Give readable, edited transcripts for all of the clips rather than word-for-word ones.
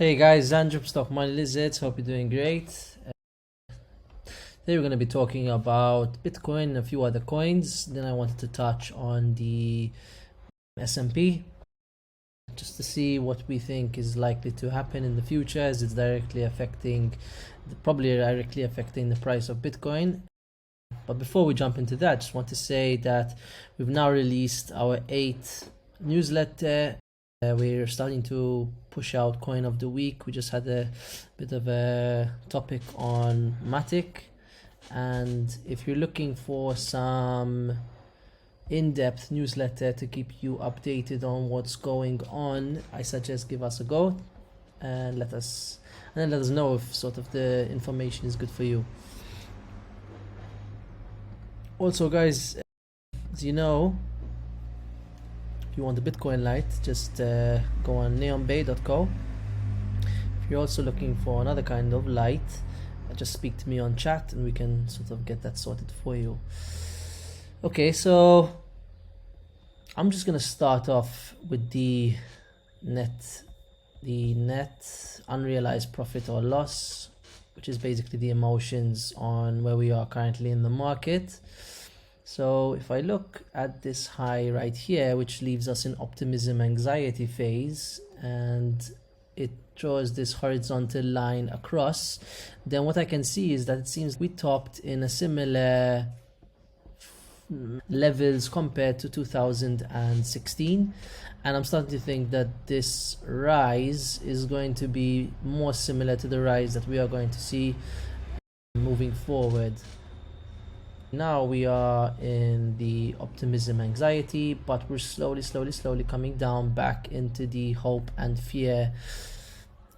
Hey guys, Andrew from Stock Money Lizards. Hope you're doing great. Today we're going to be talking about Bitcoin and a few other coins. Then I wanted to touch on the S&P just to see what we think is likely to happen in the future, as it's probably directly affecting the price of Bitcoin. But before we jump into that, just want to say that we've now released our 8th newsletter. We're starting to push out coin of the week. We just had a bit of a topic on Matic, and if you're looking for some in-depth newsletter to keep you updated on what's going on, I suggest give us a go and let us know if sort of the information is good for you. Also guys, as you know, if you want the Bitcoin light, just go on neonbay.co. If you're also looking for another kind of light, just speak to me on chat and we can sort of get that sorted for you. Okay, so I'm just gonna start off with the net unrealized profit or loss, which is basically the emotions on where we are currently in the market. So if I look at this high right here, which leaves us in optimism anxiety phase, and it draws this horizontal line across, then what I can see is that it seems we topped in a similar levels compared to 2016, and I'm starting to think that this rise is going to be more similar to the rise that we are going to see moving forward. Now we are in the optimism anxiety, but we're slowly coming down back into the hope and fear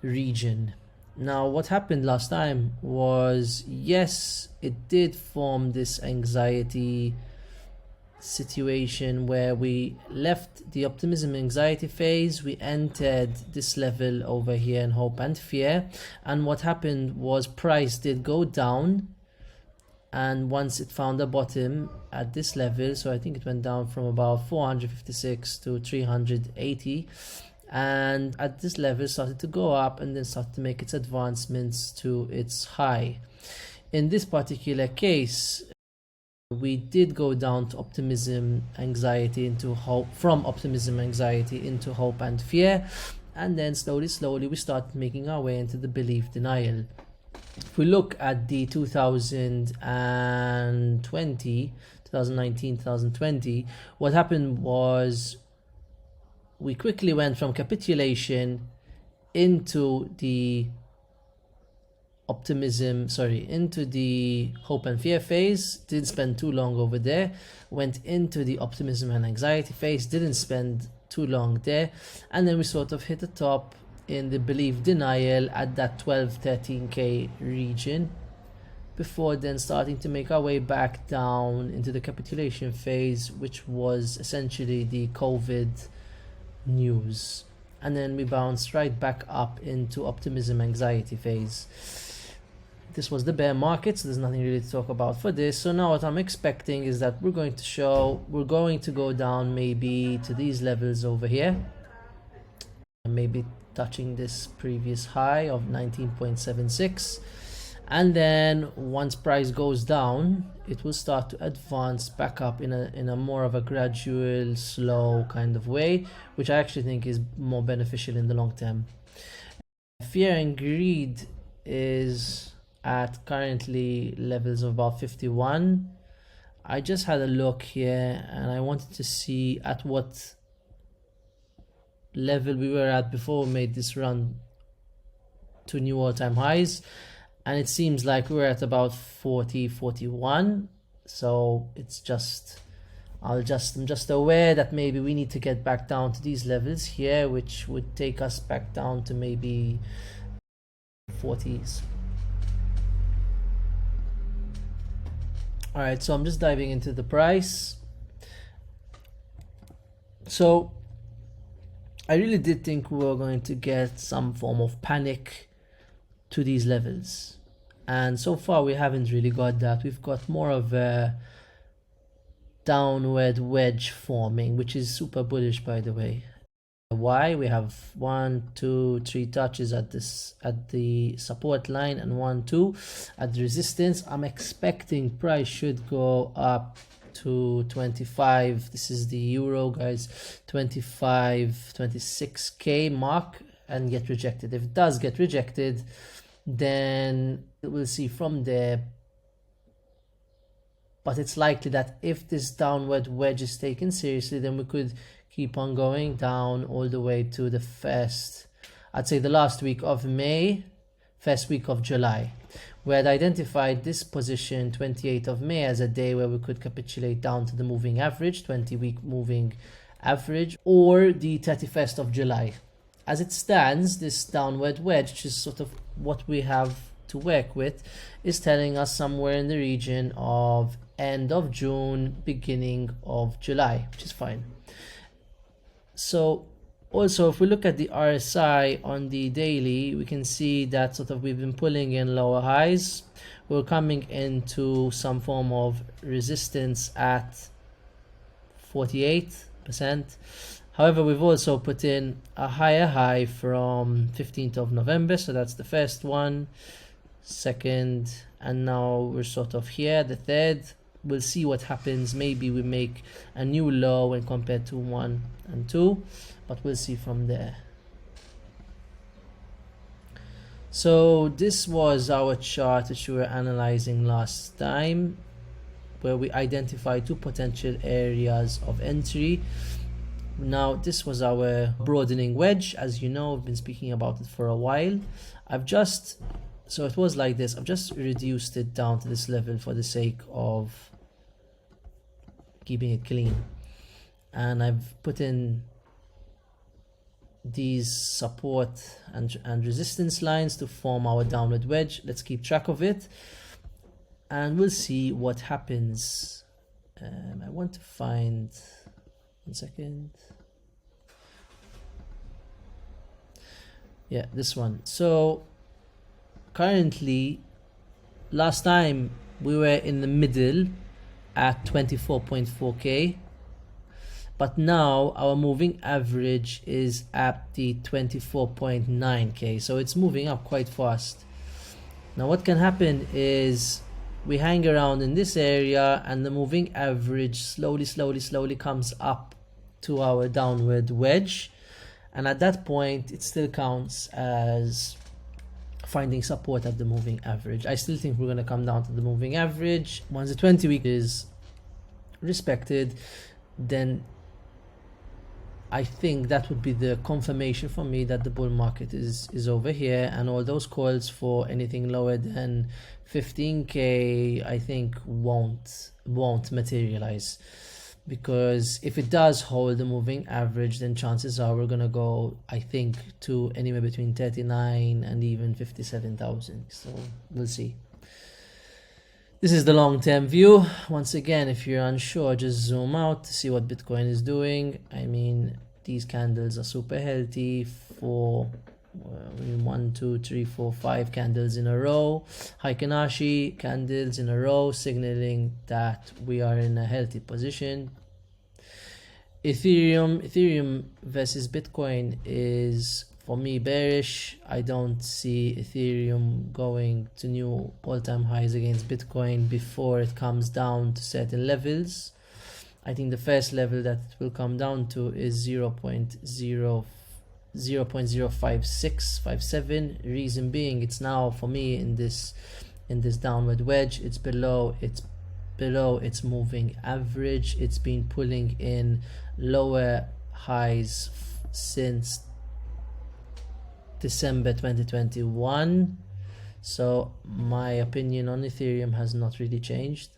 region. Now what happened last time was, yes, it did form this anxiety situation where we left the optimism anxiety phase, we entered this level over here in hope and fear, and what happened was price did go down, and once it found a bottom at this level, so I think it went down from about 456 to 380, and at this level started to go up and then started to make its advancements to its high. In this particular case, we did go down to optimism anxiety into hope, from optimism anxiety into hope and fear, and then slowly we start making our way into the belief denial. If we look at the 2020, what happened was we quickly went from capitulation into the into the hope and fear phase, didn't spend too long over there, went into the optimism and anxiety phase, didn't spend too long there, and then we sort of hit the top in the belief denial at that 12-13k region, before then starting to make our way back down into the capitulation phase, which was essentially the COVID news, and then we bounced right back up into optimism anxiety phase. This was the bear market, so there's nothing really to talk about for this. So now what I'm expecting is that we're going to go down maybe to these levels over here, and maybe touching this previous high of 19.76, and then once price goes down, it will start to advance back up in a more of a gradual, slow kind of way, which I actually think is more beneficial in the long term. Fear and greed is at currently levels of about 51. I just had a look here and I wanted to see at what level we were at before we made this run to new all-time highs, and it seems like we're at about 41. So it's just I'm just aware that maybe we need to get back down to these levels here, which would take us back down to maybe 40s. All right, so I'm just diving into the price. So I really did think we were going to get some form of panic to these levels, and so far we haven't really got that. We've got more of a downward wedge forming, which is super bullish, by the way. Why? We have 1, 2, 3 touches at the support line, and 1, 2 at the resistance. I'm expecting price should go up to 25. This is the euro, guys. 25, 26k mark, and get rejected. If it does get rejected, then we'll see from there. But it's likely that if this downward wedge is taken seriously, then we could keep on going down all the way to the first, I'd say the last week of May, first week of July. We had identified this position 28th of May as a day where we could capitulate down to the moving average, 20-week moving average, or the 31st of July. As it stands, this downward wedge, which is sort of what we have to work with, is telling us somewhere in the region of end of June, beginning of July, which is fine. So also, if we look at the RSI on the daily, we can see that sort of we've been pulling in lower highs. We're coming into some form of resistance at 48%. However, we've also put in a higher high from 15th of November, so that's the first one, second, and now we're sort of here, the third. We'll see what happens. Maybe we make a new low when compared to 1 and 2, but we'll see from there. So this was our chart which we were analyzing last time, where we identified 2 potential areas of entry. Now this was our broadening wedge. As you know, I've been speaking about it for a while. So it was like this. I've just reduced it down to this level for the sake of keeping it clean, and I've put in these support and resistance lines to form our downward wedge. Let's keep track of it and we'll see what happens. I want to find, 1 second, yeah, this one. So currently, last time we were in the middle at 24.4k, but now our moving average is at the 24.9k, so it's moving up quite fast. Now what can happen is we hang around in this area and the moving average slowly comes up to our downward wedge, and at that point it still counts as finding support at the moving average. I still think we're going to come down to the moving average. Once the 20-week is respected, then I think that would be the confirmation for me that the bull market is over here, and all those calls for anything lower than 15k I think won't materialize, because if it does hold the moving average, then chances are we're gonna go, I think, to anywhere between 39 and even 57,000. So we'll see. This is the long-term view. Once again, if you're unsure, just zoom out to see what Bitcoin is doing. I mean, these candles are super healthy for 1, 2, 3, 4, 5 candles in a row. Heikin-Ashi candles in a row, signaling that we are in a healthy position. Ethereum versus Bitcoin is, for me, bearish. I don't see Ethereum going to new all-time highs against Bitcoin before it comes down to certain levels. I think the first level that it will come down to is 0.05657. Reason being, it's now, for me, in this downward wedge, it's below its moving average. It's been pulling in lower highs since December 2021. So my opinion on Ethereum has not really changed.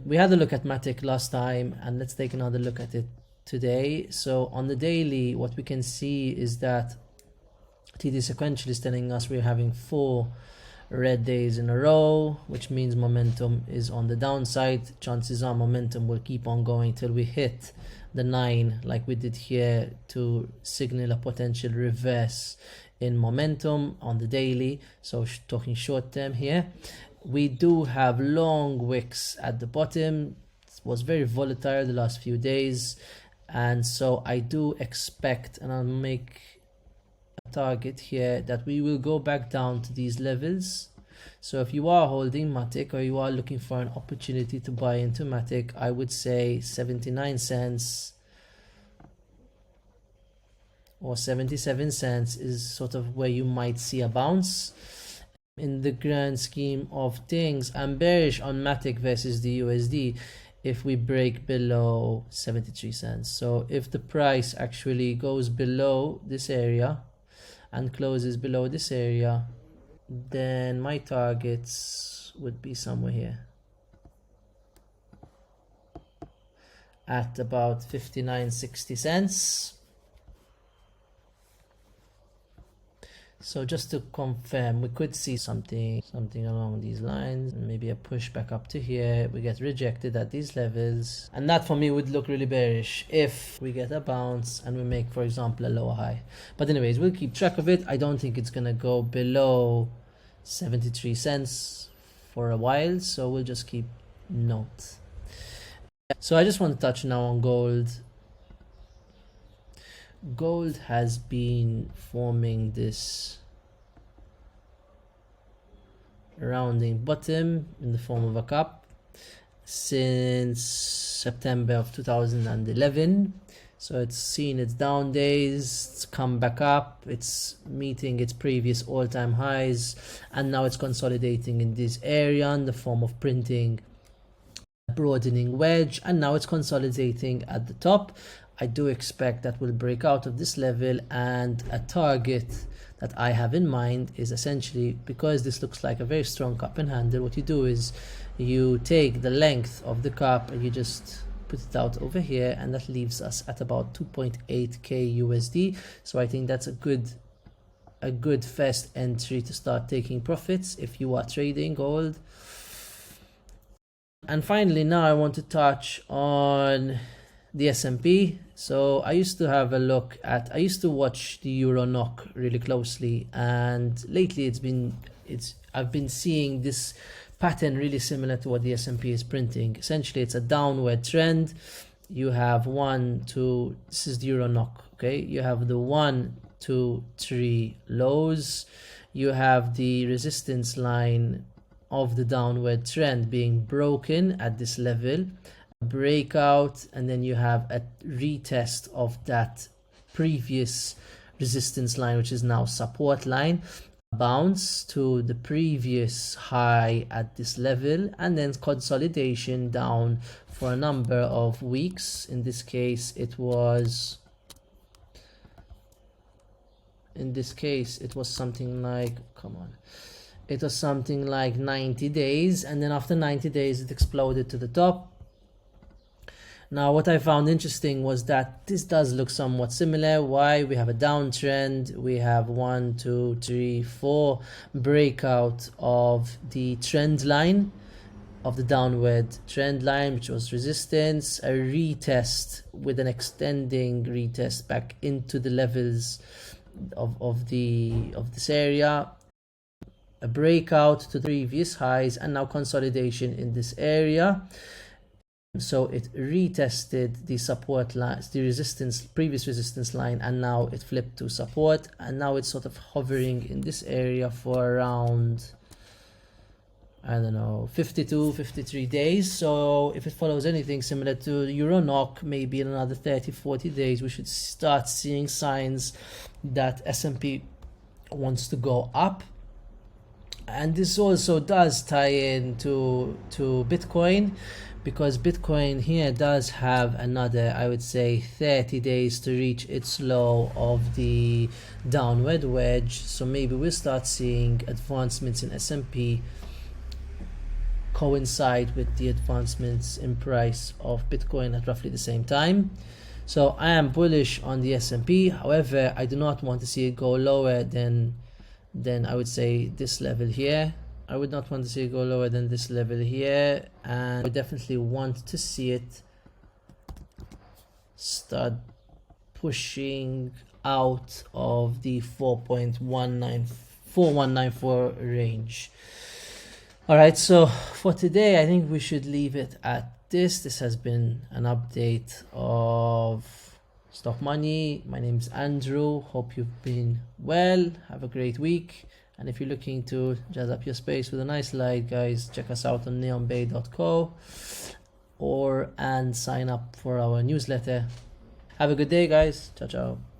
We had a look at Matic last time, and let's take another look at it today. So on the daily, what we can see is that TD sequential is telling us we're having 4 red days in a row, which means momentum is on the downside. Chances are momentum will keep on going till we hit the 9, like we did here, to signal a potential reverse in momentum on the daily. So talking short term here, we do have long wicks at the bottom. It was very volatile the last few days. and so I do expect, and I'll make a target here, that we will go back down to these levels. So if you are holding Matic or you are looking for an opportunity to buy into Matic, I would say 79 cents or 77 cents is sort of where you might see a bounce. In the grand scheme of things, I'm bearish on Matic versus the USD if we break below 73 cents. So if the price actually goes below this area and closes below this area, then my targets would be somewhere here at about 59.60 cents. So just to confirm, we could see something along these lines, maybe a push back up to here. We get rejected at these levels, and that for me would look really bearish if we get a bounce and we make, for example, a lower high. But anyways, we'll keep track of it. I don't think it's gonna go below 73 cents for a while, so we'll just keep note. So I just want to touch now on gold. Gold has been forming this rounding bottom in the form of a cup since September of 2011. So it's seen its down days, it's come back up, it's meeting its previous all-time highs, and now it's consolidating in this area in the form of printing a broadening wedge, and now it's consolidating at the top. I do expect that we'll break out of this level, and a target that I have in mind is essentially, because this looks like a very strong cup and handle, what you do is you take the length of the cup and you just put it out over here, and that leaves us at about 2.8k USD. So I think that's a good first entry to start taking profits if you are trading gold. And finally, now I want to touch on the S&P. So I used to watch the Euro NOK really closely, and lately I've been seeing this pattern really similar to what the S&P is printing. Essentially, it's a downward trend. You have this is the Euro NOK, okay? You have the 1, 2, 3 lows. You have the resistance line of the downward trend being broken at this level, breakout, and then you have a retest of that previous resistance line, which is now support line, bounce to the previous high at this level, and then consolidation down for a number of weeks. In this case it was something like, it was something like 90 days, and then after 90 days it exploded to the top. Now what I found interesting was that this does look somewhat similar. Why? We have a downtrend, we have 1, 2, 3, 4 breakout of the trend line, of the downward trend line, which was resistance, a retest with an extending retest back into the levels of this area, a breakout to the previous highs, and now consolidation in this area. So it retested the support line, the previous resistance line, and now it flipped to support, and now it's sort of hovering in this area for around, I don't know, 52, 53 days. So if it follows anything similar to Euro NOK, maybe in another 30, 40 days, we should start seeing signs that S&P wants to go up. And this also does tie into Bitcoin, because Bitcoin here does have another, I would say, 30 days to reach its low of the downward wedge. So maybe we'll start seeing advancements in S&P coincide with the advancements in price of Bitcoin at roughly the same time. So I am bullish on the S&P. However, I do not want to see it go lower than I would say this level here. I would not want to see it go lower than this level here, and I definitely want to see it pushing out of the 4.4194 range. All right, so for today I think we should leave it at this. This has been an update of Stock Money. My name is Andrew. Hope you've been well. Have a great week. And if you're looking to jazz up your space with a nice light, guys, check us out on neonbay.co and sign up for our newsletter. Have a good day, guys. Ciao, ciao.